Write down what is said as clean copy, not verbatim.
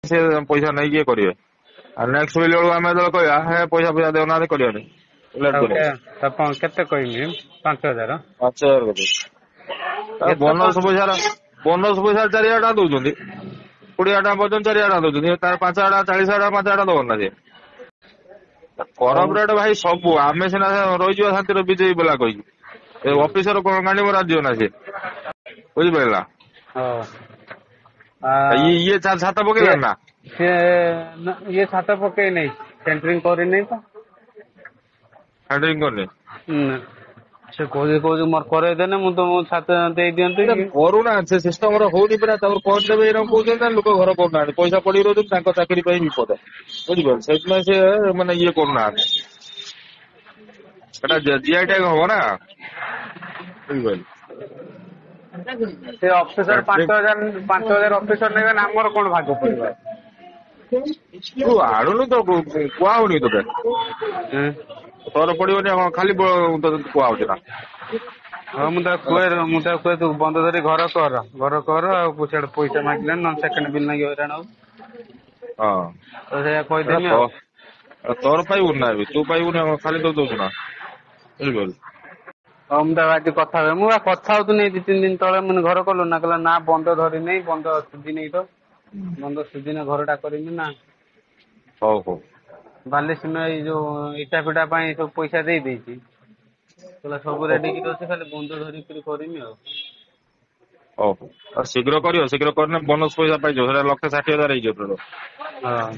ସେ ପଇସା ନେଇକି କରିବେ। ଆଉ ନେକ୍ସଟ ବିଲ୍ ବେଳକୁ ଆମେ ଯେତେବେଳେ କହିବା ହେ ପଇସା ଦେଉନାହାନ୍ତି କରିବାନି କେତେ କହିବି 5,000 5,000 କେତେ ବୋନସ ପଇସା 4,000 ଟଙ୍କା ଦଉଛନ୍ତି 20,000 ଟଙ୍କା ପର୍ଯ୍ୟନ୍ତ 4,000 ଟଙ୍କା ଦଉଛନ୍ତି ତାର 5,000 ଟଙ୍କା 40,000 ଟଙ୍କା 5,000 ଟଙ୍କା ଦବନି ନା ସିଏ କରପରେଟ ଭାଇ ସବୁ ଆମେ ସିନା ରହିଯିବା ଶାନ୍ତିରେ ବିଜେପି ବୋଲା କହିକି ଅଫିସର ଗାଣ୍ଡି ମରା ଯିବ ନା ସିଏ ବୁଝିପାରିଲା ଇଏ ଛାତ ପକେଇଲାଣି ନା ଇଏ ଛାତ ପକେଇ ନାଇଁ ସେଣ୍ଟରିଂ କରିନି ତ ସେଣ୍ଟରିଂ କରିନି ସେ କହୁଛି ମୋର କରେଇଦେନେ ମୁଁ ତ ଛାତ ଦେଇ ଦିଅନ୍ତି କରୁନା ସେ ସିଷ୍ଟମ ର ହଉନି ପୁରା ତାପରେ କରିଦେବେ ଏରকম କହୁଛନ୍ତି ନା ଲୋକ ଘର କରୁନାହାନ୍ତି ପଇସା ପଡିକି ରହୁଛନ୍ତି ତାଙ୍କ ଚାକିରି ପାଇଁ ବିପଦ ବୁଝିପାରିଲେ ସେଇଥିପାଇଁ ସେ ମାନେ ଇଏ କରୁନାହାନ୍ତି ସେଟା ଜିଆଇ ଟ୍ୟାଗ ହବ ନା ବୁଝିପାରିଲେ ସେ ଅଫିସର 5,000 ଅଫିସର ନେବେ ନା ଆମର କଣ ଭାଗ ପଡିବ ତୁ ଆଣୁନୁ ତ କୁହା ହଉନି ତୋତେ ତୋର ପଡିବନି ଖାଲି କୁହା ହଉଛି ନା ହଁ ମୁଁ ତାକୁ କୁହେ ତୁ ବନ୍ଦ ଧରି ଘର କର ଆଉ ସିଆଡେ ପଇସା ମାଗିଲାନି ନହେଲେ ସେକେଣ୍ଡ ବିଲ୍ ନାଗି ହଇରାଣ ହବ ତ ସେଇଆ କହିଦେମି ଆଉ ତୋର ପାଇବୁନି ନା ତୁ ପାଇବୁନି ଖାଲି ତ ଦଉଛୁ ନା ବୁଝିପାରିଲୁ ହଉ ମୁଁ ତାକୁ ଆଜି କଥା ହୁଏ ମୁଁ କଥା ହଉଥିଲି 2-3 ଦିନ ତଳେ ମାନେ ଘର କଲୁ ନା କହିଲା ନା ବନ୍ଦ ଧରିନି ବନ୍ଦ ସୁଝି ନେଇ ତ ବନ୍ଦ ସୁଝିନେ ଘରଟା କରିବି ନା ହଉ ବାଲି ସିମେଣ୍ଟ ଏଇ ଯୋଉ ଇଟା ଫିଟା ପାଇଁ ସବୁ ପଇସା ଦେଇଛି କହିଲା ସବୁ ରେଡି କିରି ଅଛି ଖାଲି ବନ୍ଧ ଧରିକିରି କରିମି ଆଉ ଶୀଘ୍ର କରିବ ଶୀଘ୍ର କରିନେ ବୋନସ ପଇସା ପାଇଯିବ ସେଟା 1,60,000 ହେଇଯିବ ହଁ